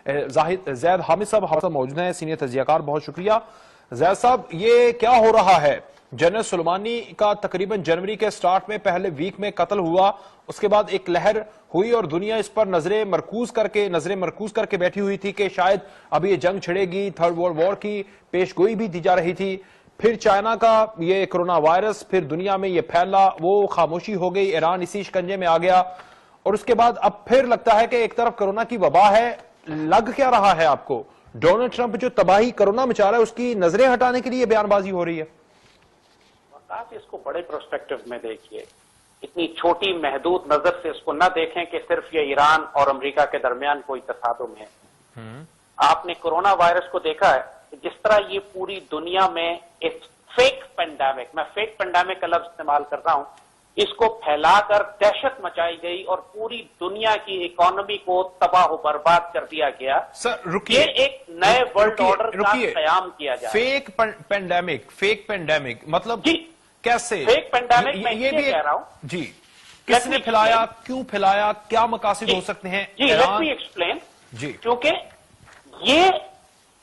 زید حامد صاحب ہمارے ساتھ موجود ہیں، سینئر تجزیہ کار، بہت شکریہ۔ زید صاحب، یہ کیا ہو رہا ہے؟ جنرل سلیمانی کا تقریباً جنوری کے سٹارٹ میں پہلے ویک میں قتل ہوا، اس کے بعد ایک لہر ہوئی اور دنیا اس پر نظریں مرکوز کر کے بیٹھی ہوئی تھی کہ شاید اب یہ جنگ چھڑے گی، تھرڈ ورلڈ وار کی پیش گوئی بھی دی جا رہی تھی۔ پھر چائنا کا یہ کرونا وائرس، پھر دنیا میں یہ پھیلا، وہ خاموشی ہو گئی، ایران اسی شکنجے میں آ گیا، اور اس کے بعد اب پھر لگتا ہے کہ ایک طرف کرونا کی وبا ہے۔ لگ کیا رہا ہے آپ کو؟ ڈونلڈ ٹرمپ جو تباہی کرونا مچا رہا ہے اس کی نظریں ہٹانے کے لیے بیان بازی ہو رہی ہے؟ آپ اس کو بڑے پروسپیکٹو میں دیکھیے، اتنی چھوٹی محدود نظر سے اس کو نہ دیکھیں کہ صرف یہ ایران اور امریکہ کے درمیان کوئی تصادم ہے۔ آپ نے کرونا وائرس کو دیکھا ہے کہ جس طرح یہ پوری دنیا میں ایک فیک پینڈیمک، میں فیک پینڈیمک کا لفظ استعمال کر رہا ہوں، اس کو پھیلا کر دہشت مچائی گئی اور پوری دنیا کی اکانومی کو تباہ و برباد کر دیا گیا۔ سر رکیے، یہ ایک نئے ورلڈ آرڈر کا قیام کیا جائے۔ فیک پینڈیمک مطلب جی کیسے؟ فیک پینڈیمک میں یہ کہہ رہا ہوں جی، کس نے پھیلایا، کیوں پھیلایا، کیا مقاصد ہو سکتے ہیں؟ جی لیٹ می ایکسپلین، جی کیونکہ یہ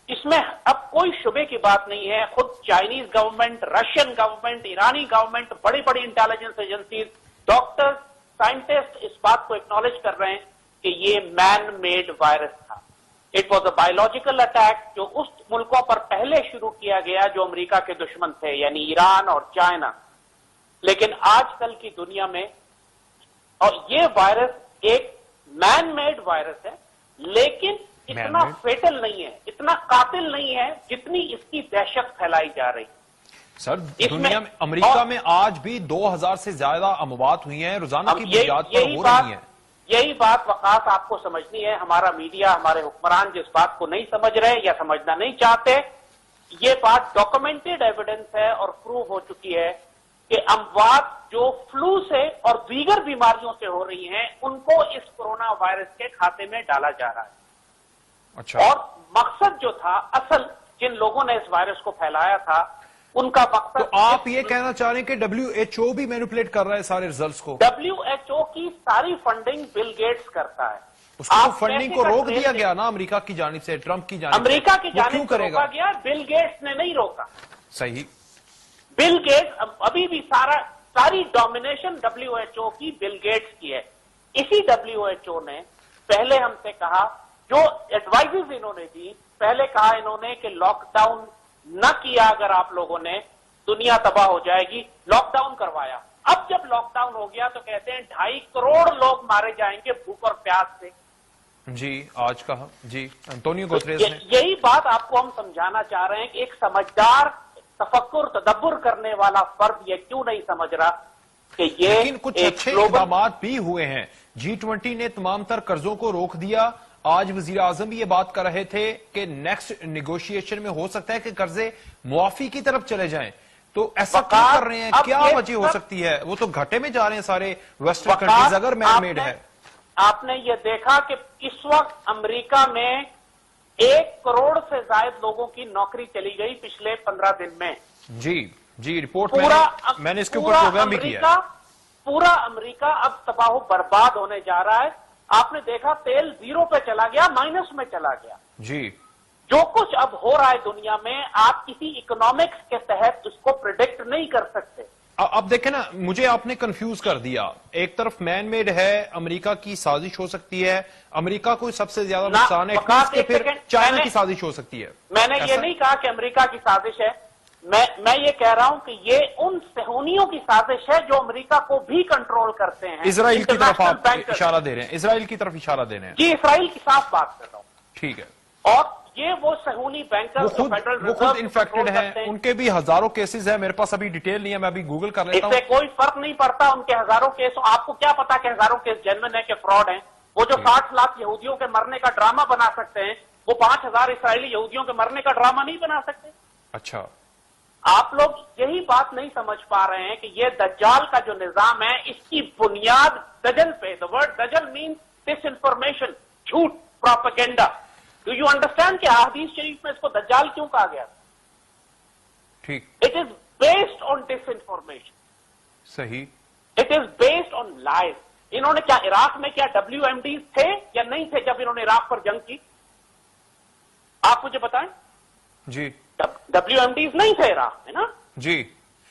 اس میں اب کوئی شبے کی بات نہیں ہے، خود چائنیز گورنمنٹ، رشین گورنمنٹ، ایرانی گورنمنٹ، بڑی بڑی انٹیلیجنس ایجنسیز، ڈاکٹر، سائنٹسٹ اس بات کو ایکنالج کر رہے ہیں کہ یہ مین میڈ وائرس تھا۔ It was a biological attack جو اس ملکوں پر پہلے شروع کیا گیا جو امریکہ کے دشمن تھے، یعنی ایران اور چائنا۔ لیکن آج کل کی دنیا میں، اور یہ وائرس ایک مین میڈ وائرس ہے، لیکن اتنا فیٹل نہیں ہے، اتنا قاتل نہیں ہے جتنی اس کی دہشت پھیلائی جا رہی ہے۔ سر دنیا میں، امریکہ میں آج بھی 2000 سے زیادہ اموات ہوئی ہیں، روزانہ کی بنیاد پر ہو رہی ہیں۔ یہی بات وقاص آپ کو سمجھنی ہے، ہمارا میڈیا، ہمارے حکمران جس بات کو نہیں سمجھ رہے یا سمجھنا نہیں چاہتے، یہ بات ڈاکومنٹڈ ایویڈنس ہے اور پروو ہو چکی ہے کہ اموات جو فلو سے اور دیگر بیماریوں سے ہو رہی ہیں ان کو اس کورونا وائرس کے کھاتے میں ڈالا جا رہا ہے۔ اچھا، اور مقصد جو تھا، اصل جن لوگوں نے اس وائرس کو پھیلایا تھا ان کا مقصد، تو آپ یہ کہنا چاہ رہے ہیں کہ WHO بھی مینوپولیٹ کر رہا ہے سارے ریزلٹس کو؟ WHO کی ساری فنڈنگ بل گیٹس کرتا ہے۔ اس کو فنڈنگ کو روک دیا گیا نا امریکہ کی جانب سے، ٹرمپ کی جانب سے، امریکہ کی جانب سے کرے روکا گیا، بل گیٹس نے نہیں روکا۔ صحیح، بل گیٹس ابھی بھی ساری ڈومینیشن WHO کی بل گیٹس کی ہے۔ اسی WHO نے پہلے ہم سے کہا، جو ایڈوائزز انہوں نے دی، پہلے کہا انہوں نے کہ لاک ڈاؤن نہ کیا اگر آپ لوگوں نے دنیا تباہ ہو جائے گی، لاک ڈاؤن کروایا۔ اب جب لاک ڈاؤن ہو گیا تو کہتے ہیں 2.5 کروڑ لوگ مارے جائیں گے بھوک اور پیاس سے۔ جی آج کہا جی انتونیو گوتریز نے، یہی بات آپ کو ہم سمجھانا چاہ رہے ہیں کہ ایک سمجھدار، تفکر، تدبر کرنے والا فرد یہ کیوں نہیں سمجھ رہا کہ یہ، لیکن کچھ اچھے اقدامات بھی ہوئے ہیں۔ G20 نے تمام تر قرضوں کو روک دیا۔ آج وزیر اعظم بھی یہ بات کر رہے تھے کہ نیکسٹ نیگوشیشن میں ہو سکتا ہے کہ قرضے معافی کی طرف چلے جائیں، تو ایسا کیوں کر رہے ہیں؟ کیا وجہ ہو سکتی ہے؟ وہ تو گھاٹے میں جا رہے ہیں سارے ویسٹرن کنٹریز اگر مین میڈ ہے۔ آپ نے یہ دیکھا کہ اس وقت امریکہ میں 1 کروڑ سے زائد لوگوں کی نوکری چلی گئی پچھلے 15 دن میں۔ جی رپورٹ میں نے اس کے اوپر پروگرام بھی کیا۔ پورا امریکہ اب تباہ و برباد ہونے جا رہا ہے۔ آپ نے دیکھا تیل 0 پہ چلا گیا، مائنس میں چلا گیا۔ جی، جو کچھ اب ہو رہا ہے دنیا میں، آپ کسی اکنامکس کے تحت اس کو پریڈکٹ نہیں کر سکتے۔ اب دیکھیں نا، مجھے آپ نے کنفیوز کر دیا۔ ایک طرف مین میڈ ہے، امریکہ کی سازش ہو سکتی ہے، امریکہ کو سب سے زیادہ نقصان ہے، پھر چائنا کی سازش ہو سکتی ہے۔ میں نے یہ نہیں کہا کہ امریکہ کی سازش ہے، میں یہ کہہ رہا ہوں کہ یہ ان صہیونیوں کی سازش ہے جو امریکہ کو بھی کنٹرول کرتے ہیں۔ اسرائیل کی طرف آپ اشارہ دے رہے ہیں، اسرائیل کی طرف اشارہ دے رہے ہیں؟ جی، اسرائیل کی صاف بات کر رہا ہوں۔ ٹھیک ہے۔ اور یہ وہ صہیونی بینکر وہ خود انفیکٹڈ ہیں، ان کے بھی ہزاروں کیسز ہیں، میرے پاس ابھی ڈیٹیل نہیں ہے، میں ابھی گوگل کر لیتا ہوں۔ اس سے کوئی فرق نہیں پڑتا، ان کے ہزاروں کیس، آپ کو کیا پتا کہ ہزاروں کیس جینوین ہے کہ فراڈ ہیں؟ وہ جو 60 لاکھ یہودیوں کے مرنے کا ڈرامہ بنا سکتے ہیں، وہ 5000 اسرائیلی یہودیوں کے مرنے کا ڈرامہ نہیں بنا سکتے۔ اچھا، آپ لوگ یہی بات نہیں سمجھ پا رہے ہیں کہ یہ دجال کا جو نظام ہے، اس کی بنیاد دجل پہ، the word دجل means ڈس انفارمیشن، جھوٹ، پروپیگنڈا۔ ڈو یو انڈرسٹینڈ کہ احادیث شریف میں اس کو دجال کیوں کہا گیا؟ ٹھیک، it is based on disinformation, صحیح، it is based on lies. انہوں نے کیا عراق میں کیا WMDs تھے یا نہیں تھے جب انہوں نے عراق پر جنگ کی؟ آپ مجھے بتائیں. جی WMDs نہیں تھے عراق میں نا جی.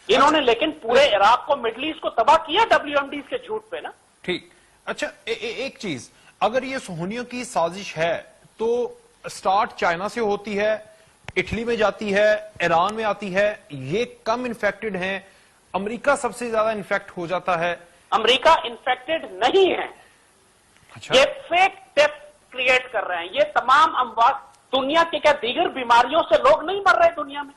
انہوں نے, لیکن پورے عراق کو, مڈل ایسٹ کو تباہ کیا WMDs کے جھوٹ پہ نا. ٹھیک. اچھا ایک چیز, اگر یہ صہیونیوں کی سازش ہے تو سٹارٹ چائنا سے ہوتی ہے, اٹلی میں جاتی ہے, ایران میں آتی ہے, یہ کم انفیکٹڈ ہیں, امریکہ سب سے زیادہ انفیکٹ ہو جاتا ہے. امریکہ انفیکٹڈ نہیں ہے. اچھا. یہ فیک ڈیتھ کریٹ کر رہے ہیں. یہ تمام اموات دنیا کے کیا دیگر بیماریوں سے لوگ نہیں مر رہے دنیا میں؟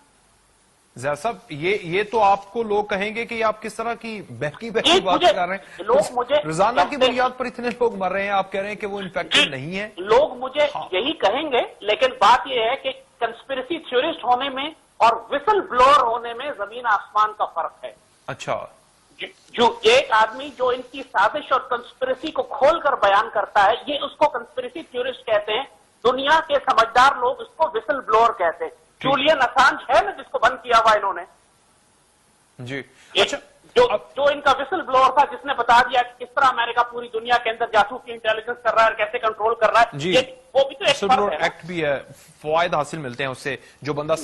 زید صاحب یہ تو آپ کو لوگ کہیں گے کہ یہ آپ کس طرح کی بہکی بات کر رہے ہیں. لوگ مجھے روزانہ کی بنیاد پر اتنے لوگ مر رہے ہیں, آپ کہہ رہے ہیں کہ وہ انفیکٹڈ نہیں ہیں. لوگ مجھے یہی کہیں گے, لیکن بات یہ ہے کہ کنسپریسی تھیورسٹ ہونے میں اور وسل بلور ہونے میں زمین آسمان کا فرق ہے. اچھا. جو ایک آدمی جو ان کی سازش اور کنسپریسی کو کھول کر بیان کرتا ہے, یہ اس کو کنسپریسی تھیورسٹ کہتے ہیں. دنیا کے سمجھدار لوگ اس کو وسل بلور کہتے ہیں. جولین اسانج ہے نا جس کو بند کیا ہوا انہوں نے, جی. اچھا. جو ان کا وسل بلور تھا, جس نے بتا دیا کہ کس طرح امریکہ پوری دنیا کے اندر جاسوسی انٹیلیجنس کر رہا ہے اور کیسے کنٹرول کر رہا ہے. جی. وہ بھی تو ایک فرق ہے. ایکٹ بھی ہے, فوائد حاصل ملتے ہیں اس سے, جو بندہ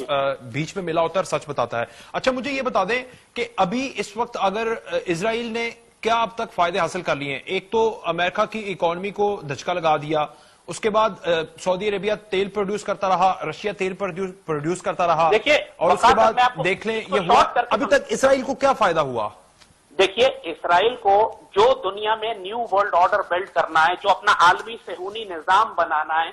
بیچ میں ملا ہوتا ہے اور سچ بتاتا ہے. اچھا مجھے یہ بتا دیں کہ ابھی اس وقت اگر اسرائیل نے کیا اب تک فائدے حاصل کر لیے ہیں؟ ایک تو امریکہ کی اکانومی کو دھچکا لگا دیا, اس کے بعد سعودی عربیہ تیل پروڈیوس کرتا رہا, رشیا تیل پروڈیوس کرتا رہا, اور اس کے بعد دیکھ لیں یہ ہوا. ابھی تک اسرائیل کو کیا فائدہ ہوا؟ دیکھیے, اسرائیل کو جو دنیا میں نیو ورلڈ آرڈر بلڈ کرنا ہے, جو اپنا عالمی صہیونی نظام بنانا ہے,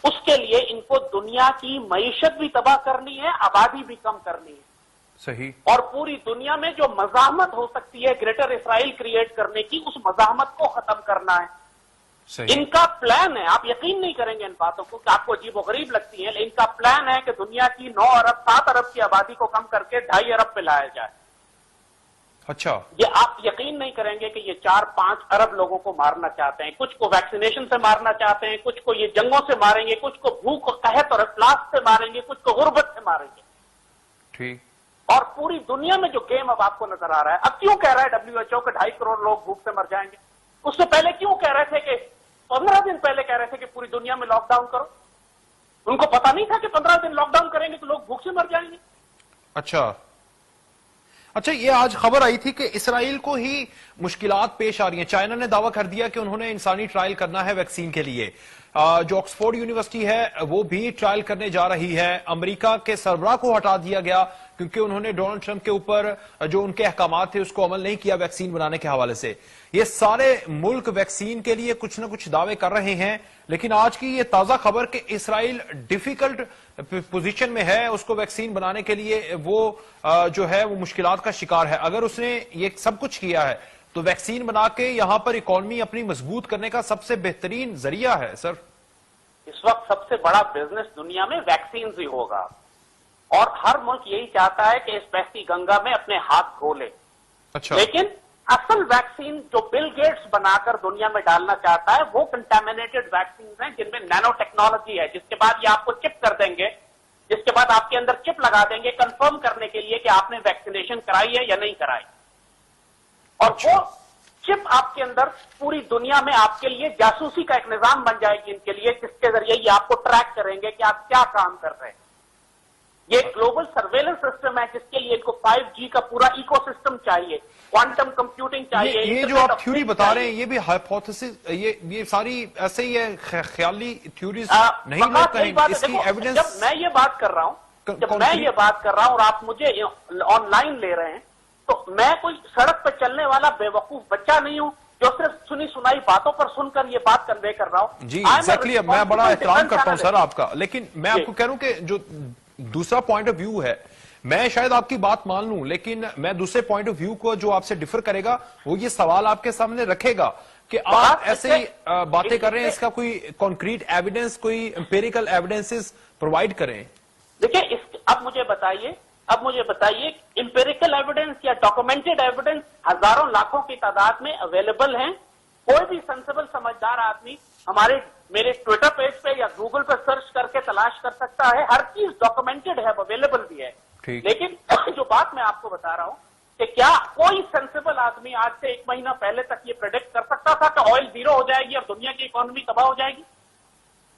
اس کے لیے ان کو دنیا کی معیشت بھی تباہ کرنی ہے, آبادی بھی کم کرنی ہے. صحیح. اور پوری دنیا میں جو مزاحمت ہو سکتی ہے گریٹر اسرائیل کریٹ کرنے کی, اس مزاحمت کو ختم کرنا ہے. ان کا پلان ہے, آپ یقین نہیں کریں گے ان باتوں کو کہ آپ کو عجیب و غریب لگتی ہیں, لیکن ان کا پلان ہے کہ دنیا کی 9 ارب 7 ارب کی آبادی کو کم کر کے 2.5 ارب پہ لایا جائے. اچھا. یہ آپ یقین نہیں کریں گے کہ یہ 4-5 ارب لوگوں کو مارنا چاہتے ہیں. کچھ کو ویکسینیشن سے مارنا چاہتے ہیں, کچھ کو یہ جنگوں سے ماریں گے, کچھ کو بھوک قحط اور افلاس سے ماریں گے, کچھ کو غربت سے ماریں گے. ٹھیک. اور پوری دنیا میں جو گیم اب آپ کو نظر آ رہا ہے, اب کیوں کہہ رہا ہے WHO کہ 2.5 کروڑ لوگ بھوک سے مر جائیں گے؟ اس سے پہلے کیوں کہہ رہے تھے کہ 15 دن پہلے کہہ رہے تھے کہ پوری دنیا میں لاک ڈاؤن کرو؟ ان کو پتا نہیں تھا کہ 15 دن لاک ڈاؤن کریں گے تو لوگ بھوک سے مر جائیں گے. اچھا. یہ آج خبر آئی تھی کہ اسرائیل کو ہی مشکلات پیش آ رہی ہیں. چائنا نے دعویٰ کر دیا کہ انہوں نے انسانی ٹرائل کرنا ہے ویکسین کے لیے. جو آکسفورڈ یونیورسٹی ہے وہ بھی ٹرائل کرنے جا رہی ہے. امریکہ کے سربراہ کو ہٹا دیا گیا کیونکہ انہوں نے ڈونلڈ ٹرمپ کے اوپر جو ان کے احکامات تھے اس کو عمل نہیں کیا ویکسین بنانے کے حوالے سے. یہ سارے ملک ویکسین کے لیے کچھ نہ کچھ دعوے کر رہے ہیں, لیکن آج کی یہ تازہ خبر کہ اسرائیل ڈیفیکلٹ پوزیشن میں ہے, اس کو ویکسین بنانے کے لیے وہ جو ہے وہ مشکلات کا شکار ہے. اگر اس نے یہ سب کچھ کیا ہے تو ویکسین بنا کے یہاں پر اکانومی اپنی مضبوط کرنے کا سب سے بہترین ذریعہ ہے. سر اس وقت سب سے بڑا بزنس دنیا میں ویکسین ہی ہوگا, اور ہر ملک یہی چاہتا ہے کہ اس بہتی گنگا میں اپنے ہاتھ دھو لے. اچھا. لیکن اصل ویکسین جو بل گیٹس بنا کر دنیا میں ڈالنا چاہتا ہے وہ کنٹامینیٹڈ ویکسین ہیں جن میں نینو ٹیکنالوجی ہے, جس کے بعد یہ آپ کو چپ کر دیں گے, جس کے بعد آپ کے اندر چپ لگا دیں گے کنفرم کرنے کے لیے کہ آپ نے ویکسینیشن کرائی ہے یا نہیں کرائی. اور وہ چپ آپ کے اندر پوری دنیا میں آپ کے لیے جاسوسی کا ایک نظام بن جائے گی ان کے لیے, جس کے ذریعے یہ آپ کو ٹریک کریں گے کہ آپ کیا کام کر رہے ہیں. یہ گلوبل سرویلنس سسٹم ہے جس کے لیے ان کو 5G کا پورا ایکو سسٹم چاہیے, کوانٹم کمپیوٹنگ چاہیے. یہ جو آپ تھیوری بتا رہے ہیں یہ بھی ہائپوتھیسس, یہ ساری ایسے ہی ہے خیالی تھیوریز نہیں لوگ کہیں اس کی ایویڈنس. جب میں یہ بات کر رہا ہوں اور آپ مجھے آن لائن لے رہے ہیں, تو میں کوئی سڑک پہ چلنے والا بے وقوف بچہ نہیں ہوں جو صرف سنی سنائی باتوں پر سن کر یہ بات کنوے کر رہا ہوں. جی ایگزیکٹلی, میں بڑا احترام کرتا ہوں سر آپ کا, لیکن میں آپ کو کہہ رہا ہوں کہ جو دوسرا پوائنٹ آف ویو ہے, میں شاید آپ کی بات مان لوں, لیکن میں دوسرے پوائنٹ آف ویو کو جو آپ سے ڈفر کرے گا وہ یہ سوال آپ کے سامنے رکھے گا کہ آپ ایسے باتیں کر رہے ہیں, اس کا کوئی کانکریٹ ایویڈنس, کوئی امپیریکل ایویڈنسز پرووائڈ کریں. دیکھیں اب مجھے بتائیے امپیریکل ایویڈنس یا ڈاکومنٹڈ ایویڈنس ہزاروں لاکھوں کی تعداد میں اویلیبل ہیں. کوئی بھی سینسیبل سمجھدار آدمی میرے ٹویٹر پیج پہ یا گوگل پہ سرچ کر کے تلاش کر سکتا ہے. ہر چیز ڈاکومنٹڈ ہے, اویلیبل بھی ہے. لیکن جو بات میں آپ کو بتا رہا ہوں کہ کیا کوئی سینسیبل آدمی آج سے 1 مہینہ پہلے تک یہ پریڈکٹ کر سکتا تھا کہ آئل زیرو ہو جائے گی اور دنیا کی اکانومی تباہ ہو جائے گی؟